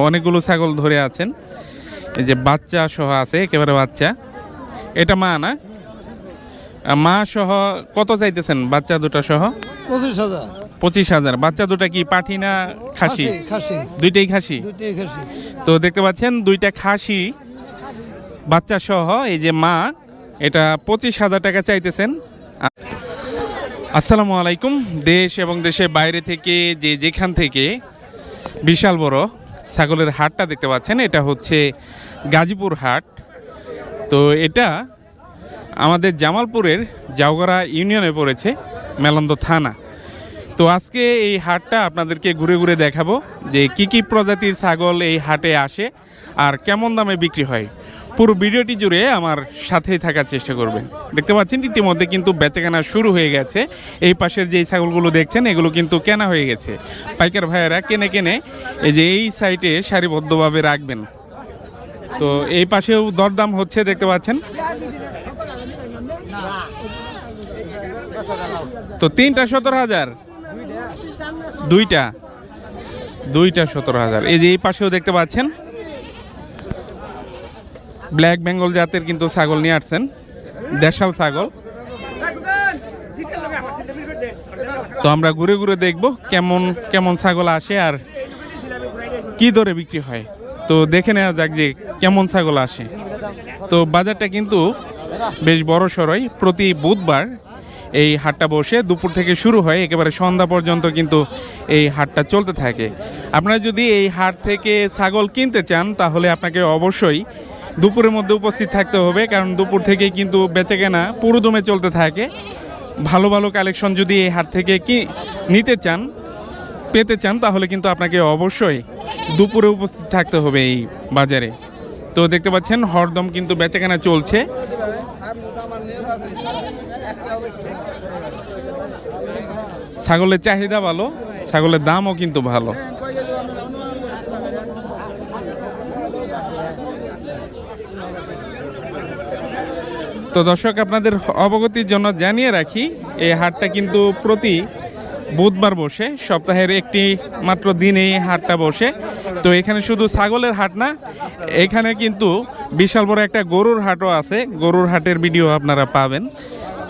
অনেকগুলো ছাগল ধরে আছেন, এই যে বাচ্চা সহ আছে, একেবারে বাচ্চা। এটা মা না? মা সহ কত চাইতেছেন বাচ্চা দুটা সহ? 25,000। 25,000। বাচ্চা দুটা কি পাঠি না খাসি? খাসি। দুইটাই খাসি। তো দেখতে পাচ্ছেন দুইটা খাসি বাচ্চা সহ, এই যে মা, এটা 25,000 টাকা চাইতেছেন। আসসালামু আলাইকুম। দেশ এবং দেশের বাইরে থেকে যে যেখান থেকে বিশাল বড় ছাগলের হাটটা দেখতে পাচ্ছেন, এটা হচ্ছে গাজীপুর হাট। তো এটা আমাদের জামালপুরের জাউগড়া ইউনিয়নে পড়েছে, মেলন্দ থানা। তো আজকে এই হাটটা আপনাদেরকে ঘুরে ঘুরে দেখাবো যে কি কি প্রজাতির ছাগল এই হাটে আসে আর কেমন দামে বিক্রি হয়। পুরো ভিডিওটি জুড়ে আমার সাথেই থাকার চেষ্টা করবেন। দেখতে পাচ্ছেন ইতিমধ্যে কিন্তু বেচাকেনা শুরু হয়ে গেছে। এই পাশের যে ছাগলগুলো দেখছেন এগুলো কিন্তু কেনা হয়ে গেছে। পাইকার ভাইয়েরা কেনে এই যে এই সাইডে সারিবদ্ধভাবে রাখবেন। তো এই পাশেও দরদাম হচ্ছে, দেখতে পাচ্ছেন। তো 3টা 17,000, দুইটা 17,000। এই যে এই পাশেও দেখতে পাচ্ছেন ব্ল্যাক বেঙ্গল জাতের কিন্তু ছাগল নিয়ে আসছেন, দেশাল ছাগল। তো আমরা ঘুরে ঘুরে দেখব কেমন কেমন ছাগল আসে আর কি দরে বিক্রি হয়। তো দেখে নেওয়া যাক যে কেমন ছাগল আসে। তো বাজারটা কিন্তু বেশ বড় সড়ই। প্রতি বুধবার এই হাটটা বসে, দুপুর থেকে শুরু হয়, একেবারে সন্ধ্যা পর্যন্ত কিন্তু এই হাটটা চলতে থাকে। আপনারা যদি এই হাট থেকে ছাগল কিনতে চান তাহলে আপনাকে অবশ্যই দুপুরের মধ্যে উপস্থিত থাকতে হবে, কারণ দুপুর থেকেই কিন্তু বেচাকেনা পুরো দমে চলতে থাকে। ভালো ভালো কালেকশন যদি এই হাট থেকে পেতে চান তাহলে কিন্তু আপনাকে অবশ্যই দুপুরে উপস্থিত থাকতে হবে এই বাজারে। তো দেখতে পাচ্ছেন হরদম কিন্তু বেচাকেনা চলছে। ছাগলের চাহিদা ভালো, ছাগলের দামও কিন্তু ভালো। তো দর্শক, আপনাদের অবগতির জন্য জানিয়ে রাখি, এই হাটটা কিন্তু প্রতি বুধবার বসে, সপ্তাহের একটি মাত্র দিন এই হাটটা বসে। তো এখানে শুধু ছাগলের হাট না, এখানে কিন্তু বিশাল বড় একটা গরুর হাটও আছে। গরুর হাটের ভিডিও আপনারা পাবেন।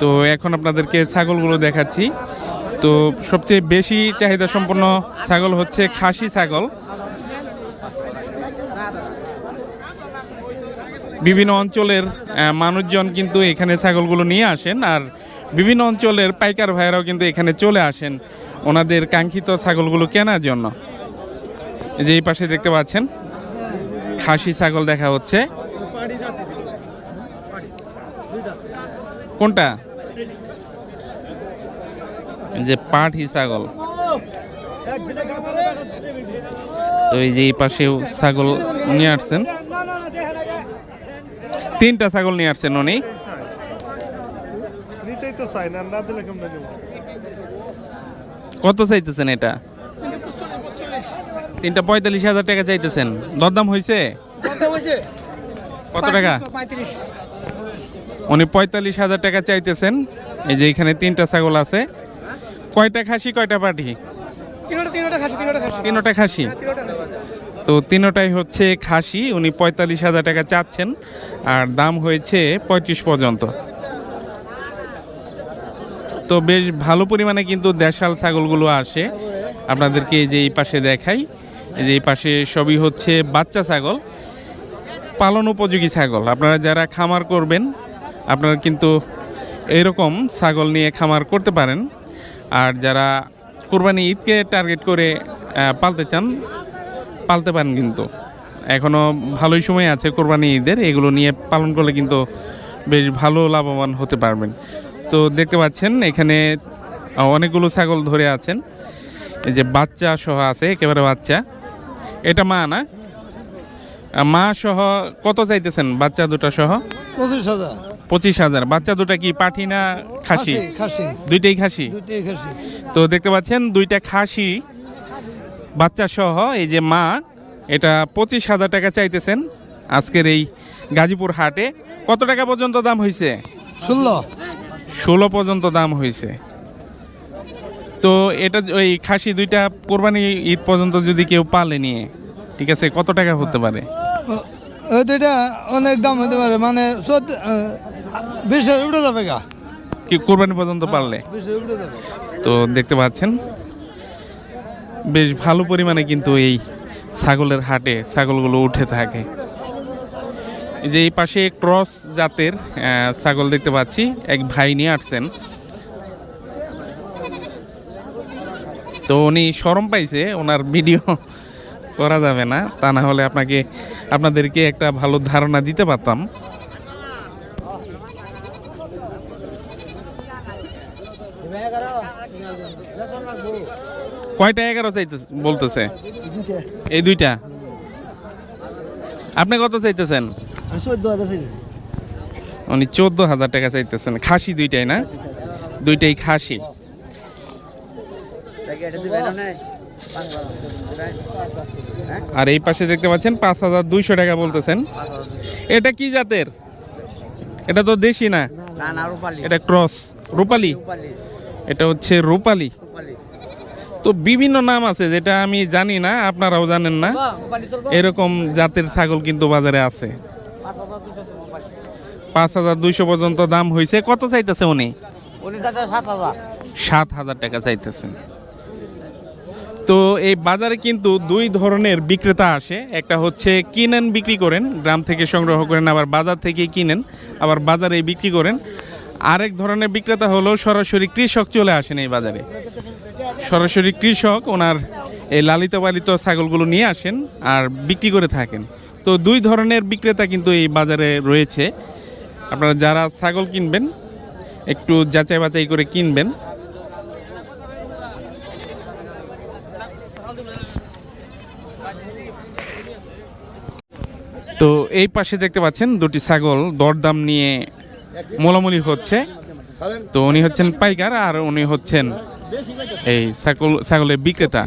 তো এখন আপনাদেরকে ছাগলগুলো দেখাচ্ছি। তো সবচেয়ে বেশি চাহিদা সম্পন্ন ছাগল হচ্ছে খাসি ছাগল। বিভিন্ন অঞ্চলের মানুষজন কিন্তু এখানে ছাগলগুলো নিয়ে আসেন, আর বিভিন্ন অঞ্চলের পাইকার ভাইয়েরাও কিন্তু এখানে চলে আসেন ওনাদের কাঙ্ক্ষিত ছাগলগুলো কেনার জন্য। যে এই পাশে দেখতে পাচ্ছেন খাসি ছাগল দেখা হচ্ছে। কোনটা? যে পাঠি ছাগল। তো এই যে এই পাশেও ছাগল নিয়ে আসছেন, 3টা ছাগল নিয়ে আসছেন উনি। কত চাইতেছেন এটা? 3টা 45,000 টাকা চাইতেছেন। দরদাম হয়েছে? কত টাকা? উনি 45,000 টাকা চাইতেছেন। এই যে এখানে 3টা ছাগল আছে। কয়টা খাসি কয়টা পাঠি? 3টা খাসি। তো 3টাই হচ্ছে খাসি। উনি 45,000 টাকা চাচ্ছেন, আর দাম হয়েছে 35 পর্যন্ত। তো বেশ ভালো পরিমাণে কিন্তু দেশাল ছাগলগুলো আসে। আপনাদেরকে এই যে এই পাশে দেখাই, এই যে এই পাশে সবই হচ্ছে বাচ্চা ছাগল, পালন উপযোগী ছাগল। আপনারা যারা খামার করবেন, আপনারা কিন্তু এরকম ছাগল নিয়ে খামার করতে পারেন। আর যারা কুরবানি ঈদকে টার্গেট করে পালতে চান, পালতে পারেন। কিন্তু এখনও ভালোই সময় আছে কুরবানি ঈদের, এগুলো নিয়ে পালন করলে কিন্তু বেশ ভালো লাভবান হতে পারবেন। তো দেখতে পাচ্ছেন এখানে অনেকগুলো ছাগল ধরে আছেন, এই যে বাচ্চা সহ আছে, একেবারে বাচ্চা। এটা মা না? মা সহ কত চাইতেছেন বাচ্চা দুটা সহ? 25,000। 25,000। বাচ্চা দুটা কি পাঠি না খাসি? দুইটাই খাসি। তো দেখতে পাচ্ছেন দুইটা খাসি বাচ্চা সহ, এই যে মা, এটা 25,000 টাকা চাইতেছেন আজকের এই গাজীপুর হাটে। কত টাকা পর্যন্ত দাম হয়েছে? 16 পর্যন্ত দাম হয়েছে। তো এটা ওই খাসি দুইটা কোরবানি ঈদ পর্যন্ত যদি কেউ পালে নিয়ে, ঠিক আছে, কত টাকা হতে পারে? ওই দুইটা অনেক দাম হতে পারে, মানে 20-এর উঠে যাবে গা। কি কোরবানি পর্যন্ত পারলে? 20-এর উঠে যাবে। তো দেখতে পাচ্ছেন বেশ ভালো পরিমাণে কিন্তু এই ছাগলের হাটে ছাগলগুলো উঠে থাকে। এই যে এই পাশে ক্রস জাতের ছাগল দেখতে পাচ্ছি, এক ভাই নিয়ে আসছেন। তো উনি শরম পাইছে, ওনার ভিডিও করা যাবে না, তা না হলে আপনাদেরকে একটা ভালো ধারণা দিতে পারতাম। কয়টা 11 চাইতেছে বলতেছে? এই দুইটা। আপনি কত চাইতেছেন? উনি 14,000 টাকা চাইতেছেন। খাসি দুইটাই না? দুইটাই খাসি। আর এই পাশে দেখতে পাচ্ছেন 5,200 টাকা বলতেছেন। এটা কি জাতের? এটা তো দেশি না, এটা ক্রস। রূপালী? এটা হচ্ছে রূপালী। তো বিভিন্ন নাম আছে যেটা আমি জানি না, আপনারাও জানেন না। এরকম জাতের ছাগল কিন্তু বাজারে আছে। 5,200 পর্যন্ত দাম হয়েছে। কত চাইতেছে উনি? 7,000 টাকা চাইতেছেন। তো এই বাজারে কিন্তু দুই ধরনের বিক্রেতা আসে। একটা হচ্ছে কিনেন বিক্রি করেন, গ্রাম থেকে সংগ্রহ করেন, আবার বাজার থেকে কিনেন, আবার বাজারে বিক্রি করেন। আরেক ধরনের বিক্রেতা হলো সরাসরি কৃষক চলে আসেন এই বাজারে। সরাসরি কৃষক ওনার এই লালিত পালিত ছাগলগুলো নিয়ে আসেন আর বিক্রি করে থাকেন। তো দুই ধরনের বিক্রেতা কিন্তু এই বাজারে রয়েছে। আপনারা যারা ছাগল কিনবেন একটু যাচাই বাছাই করে কিনবেন। তো এই পাশে দেখতে পাচ্ছেন দুটি ছাগল দরদাম নিয়ে মোলামুলি হচ্ছে। তো উনি হচ্ছেন পাইকার আর উনি হচ্ছেন এই ছাগলের বিক্রেতা।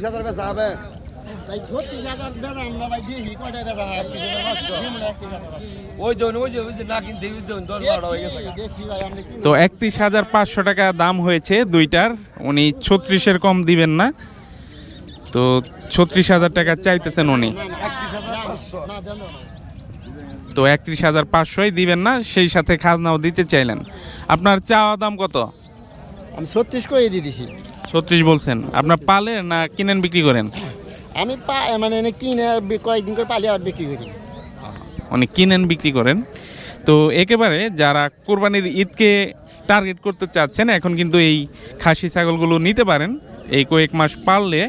তো 31,500 টাকা দাম হয়েছে দুইটার। উনি 36-এর কম দিবেন না, তো 36,000 টাকা চাইতেছেন উনি। তো 31,500 দিবেন না, সেই সাথে খাজনাও দিতে চাইলেন। আপনার চাওয়া দাম কত? আমি 36 করে দিয়ে দিছি। 36 বলছেন। আপনার পালে না কিনেন বিক্রি করেন? আমি মানে এনে কিনে কয়েকদিন করে পালি আর বিক্রি করি। মানে কিনেন বিক্রি করেন। তো একেবারে যারা কোরবানির ঈদকে টার্গেট করতে চাচ্ছেন এখন কিন্তু এই খাসি ছাগলগুলো নিতে পারেন। এই কয়েক মাস পারলে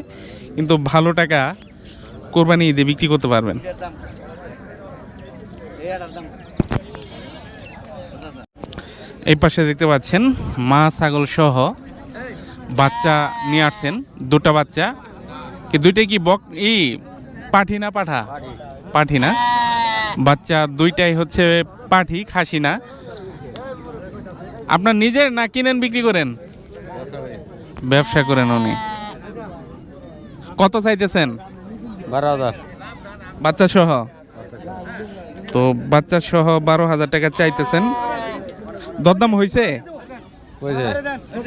কিন্তু ভালো টাকা কোরবানি ঈদে বিক্রি করতে পারবেন। এই পাশে দেখতে পাচ্ছেন মা ছাগল সহ বাচ্চা নিয়ে আসছেন, দুটা বাচ্চা। কি দুইটাই কি পাঠি না পাঠা? পাঠি না, বাচ্চা দুইটাই হচ্ছে পাঠি, খাসি না। আপনার নিজের না কিনেন বিক্রি করেন? ব্যবসা করেন উনি। কত চাইতেছেন? 12,000 বাচ্চা সহ। তো বাচ্চা সহ 12,000 টাকা চাইতেছেন। দরদাম হয়েছে?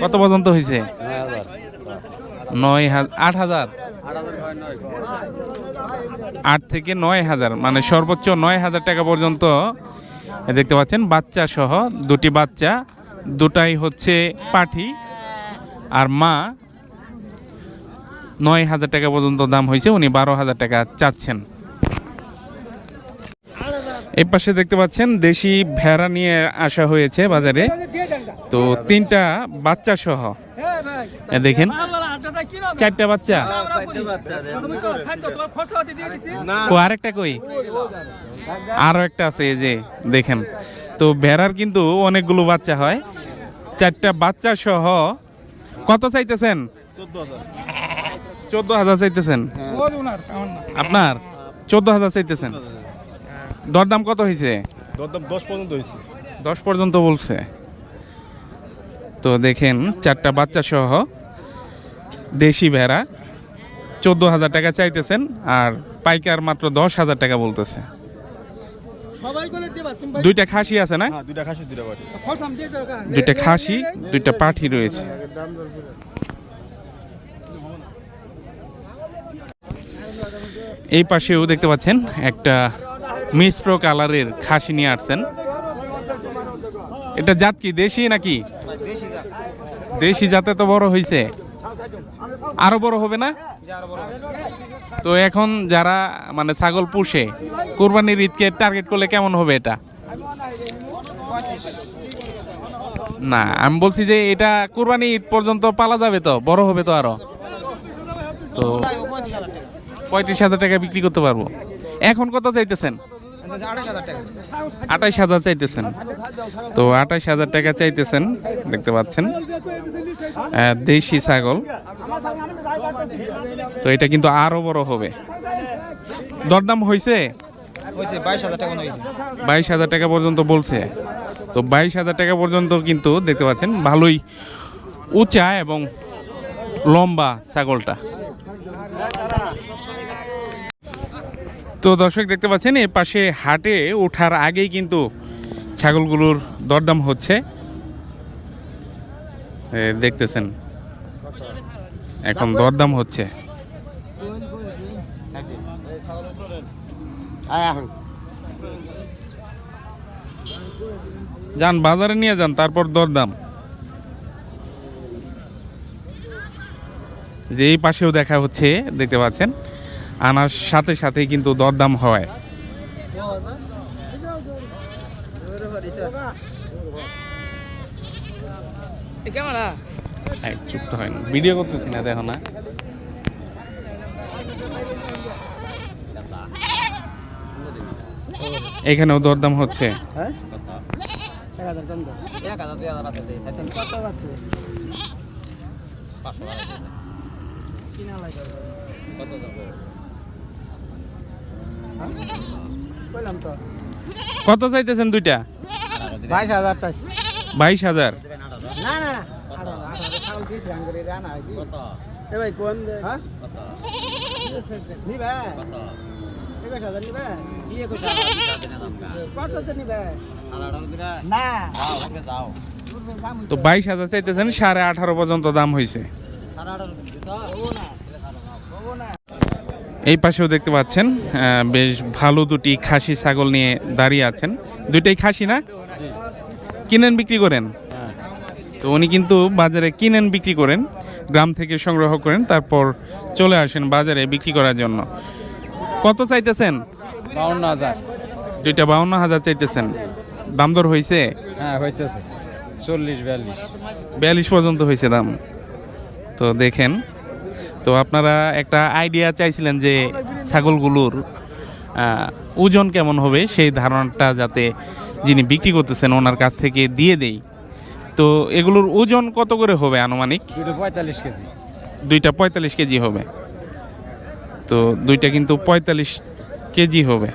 কত পর্যন্ত হয়েছে? 8,000। 8 থেকে 9,000, মানে সর্বোচ্চ 9,000 টাকা পর্যন্ত দেখতে পাচ্ছেন। বাচ্চা সহ দুটি বাচ্চা, দুটাই হচ্ছে পাঠি আর মা। 9,000 টাকা পর্যন্ত দাম হয়েছে। উনি 12,000 টাকা চাচ্ছেন। এই পাশে দেখতে পাচ্ছেন দেশি ভেড়া নিয়ে আসা হয়েছে বাজারে। তো 3টা বাচ্চা সহ দেখেন, 4টা বাচ্চা। আরেকটা কই? আরো একটা আছে, এই যে দেখেন। তো ভেড়ার কিন্তু অনেকগুলো বাচ্চা হয়। 4টা বাচ্চা সহ কত চাইতেছেন? 14,000 চাইতেছেন। আপনার 14,000 চাইতেছেন। দরদাম কত হয়েছে? দরদাম 10 পর্যন্ত হয়েছে। 10 পর্যন্ত বলছে। তো দেখেন 4টা বাচ্চা সহ দেশি ভেড়া 14,000 টাকা চাইতেছেন, আর পাইকার মাত্র 10,000 টাকা বলতেছে। দুইটা খাসি আছে না? দুইটা খাসি, দুইটা পাঠি। দুইটা খাসি, দুইটা পাঠি রয়েছে। এই পাশেও দেখতে পাচ্ছেন একটা মিশ্র কালারের খাসি নিয়ে আসছেন। এটা জাত কি দেশি নাকি? দেশি জাতে তো বড় হয়েছে, আরো বড় হবে না? তো এখন যারা মানে ছাগল পুষে কুরবানির ঈদকে টার্গেট করলে কেমন হবে এটা? না, আমি বলছি যে এটা কুরবানি ঈদ পর্যন্ত পালা যাবে, তো বড় হবে তো আরো, তো 35,000 টাকা বিক্রি করতে পারবো। এখন কত চাইতেছেন? 28,000 চাইতেছেন। তো 28,000 টাকা চাইতেছেন, দেখতে পাচ্ছেন দেশি ছাগল। তো এটা কিন্তু আরো বড় হবে। দরদাম হয়েছে 22,000 টাকা পর্যন্ত বলছে। তো 22,000 টাকা পর্যন্ত কিন্তু দেখতে পাচ্ছেন ভালোই উঁচা এবং লম্বা ছাগলটা। তো দর্শক দেখতে পাচ্ছেন এই পাশে হাটে ওঠার আগেই কিন্তু ছাগলগুলোর দরদাম হচ্ছে, দেখতেছেন এখন দরদাম হচ্ছে। যান বাজারে নিয়ে যান, তারপর দরদাম। যে এই পাশেও দেখা হচ্ছে, দেখতে পাচ্ছেন আনার সাথে সাথে কিন্তু দরদাম হয়। চুপ তো হয় না, ভিডিও করতেছি না, দেখো না। এখানেও দরদাম হচ্ছে। কত চাইতেছেন দুইটা? 22,000 চাইছি। 22,000? না না ভাই কোন নিবে 21,000 নিবে কত নিবে না। তো 22,000 চাইতেছেন, 18.5 পর্যন্ত দাম হয়েছে। এই পাশেও দেখতে পাচ্ছেন বেশ ভালো দুটি খাসি ছাগল নিয়ে দাঁড়িয়ে আছেন। দুইটাই খাসি না? কিনেন বিক্রি করেন? তো উনি কিন্তু বাজারে কিনেন বিক্রি করেন, গ্রাম থেকে সংগ্রহ করেন, তারপর চলে আসেন বাজারে বিক্রি করার জন্য। কত চাইতেছেন? 52,000। দুইটা 52,000 চাইতেছেন। দাম দর হয়েছে? হ্যাঁ হইতেছে 40-42। 42 পর্যন্ত হয়েছে দাম। তো দেখেন, তো আপনারা একটা আইডিয়া চাইছিলেন যে ছাগলগুলোর ওজন কেমন হবে, সেই ধারণাটা যাতে যিনি বিক্রি করতেছেন ওনার কাছ থেকে দিয়ে দেই। তো এগুলোর ওজন কত করে হবে আনুমানিক? 45 কেজি। দুইটা 45 কেজি হবে। তো দুইটা কিন্তু 45 কেজি হবে।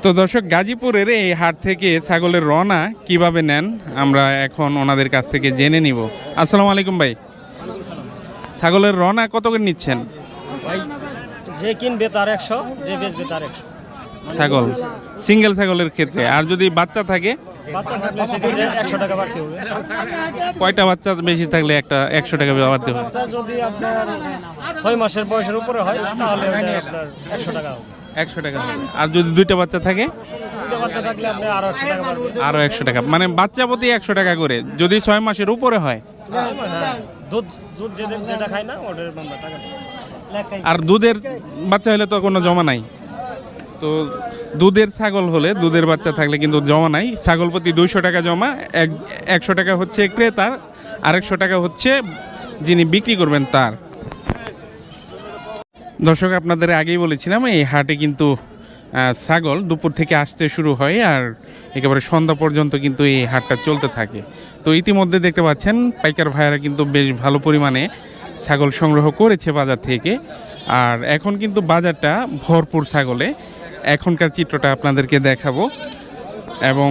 তো দর্শক, গাজীপুরের এই হাট থেকে ছাগলের রনা কিভাবে নেন আমরা এখন ওনাদের কাছ থেকে জেনে নিব। আসসালামু আলাইকুম ভাই, ছাগলের রনা কত করে নিচ্ছেন? ভাই যে কিনবে তার 100, যে বেচবে তার 100। ছাগল সিঙ্গেল ছাগলের ক্ষেত্রে, আর যদি বাচ্চা থাকে? বাচ্চা থাকলে সেক্ষেত্রে 100 টাকা বাড়তে হবে। কয়টা বাচ্চা বেশি থাকলে একটা 100 টাকা বাড়তে হবে? বাচ্চা যদি আপনার 6 মাসের বয়সের উপরে হয় তাহলে ওটা আপনার 100 টাকা হবে। 100 টাকা হবে। আর যদি দুইটা বাচ্চা থাকে? দুটো বাচ্চা থাকলে আপনি আরো 100 টাকা বাড়বে। আরো 100 টাকা, মানে বাচ্চা প্রতি 100 টাকা করে যদি 6 মাসের উপরে হয়। দুধ দুধ যেটা খায় না ওটার আমরা টাকা দিই। আর দুধের বাচ্চা হলে তো কোনো জমা নাই। তো দুধের ছাগল হলে, দুধের বাচ্চা থাকলে কিন্তু জমা নাই। ছাগল প্রতি 200 টাকা জমা, 100 টাকা হচ্ছে ক্রেতার, আর 100 টাকা হচ্ছে যিনি বিক্রি করবেন তার। দর্শক, আপনাদের আগেই বলেছিলাম এই হাটে কিন্তু ছাগল দুপুর থেকে আসতে শুরু হয় আর একেবারে সন্ধ্যা পর্যন্ত কিন্তু এই হাটটা চলতে থাকে। তো ইতিমধ্যে দেখতে পাচ্ছেন পাইকার ভাইয়েরা কিন্তু বেশ ভালো পরিমাণে ছাগল সংগ্রহ করেছে বাজার থেকে, আর এখন কিন্তু বাজারটা ভরপুর ছাগলে। এখনকার চিত্রটা আপনাদেরকে দেখাবো এবং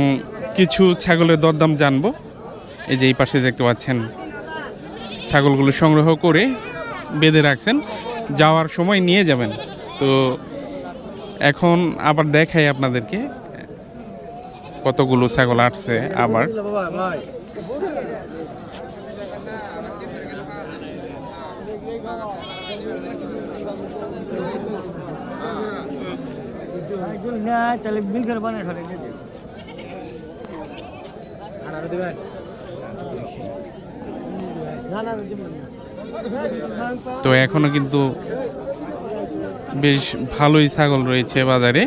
কিছু ছাগলের দরদাম জানবো। এই যে এই পাশে দেখতে পাচ্ছেন ছাগলগুলো সংগ্রহ করে বেঁধে রাখছেন, যাওয়ার সময় নিয়ে যাবেন। তো এখন আবার দেখাই আপনাদেরকে কতগুলো ছাগল আসছে আবার। তাহলে বিল করে বানায় ফেলে তো এখনো কিন্তু বেশ ভালোই ছাগল রয়েছে বাজারে।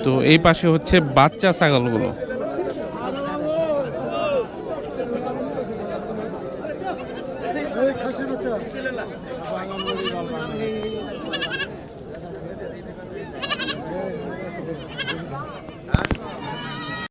তো এই পাশে হচ্ছে বাচ্চা ছাগলগুলো।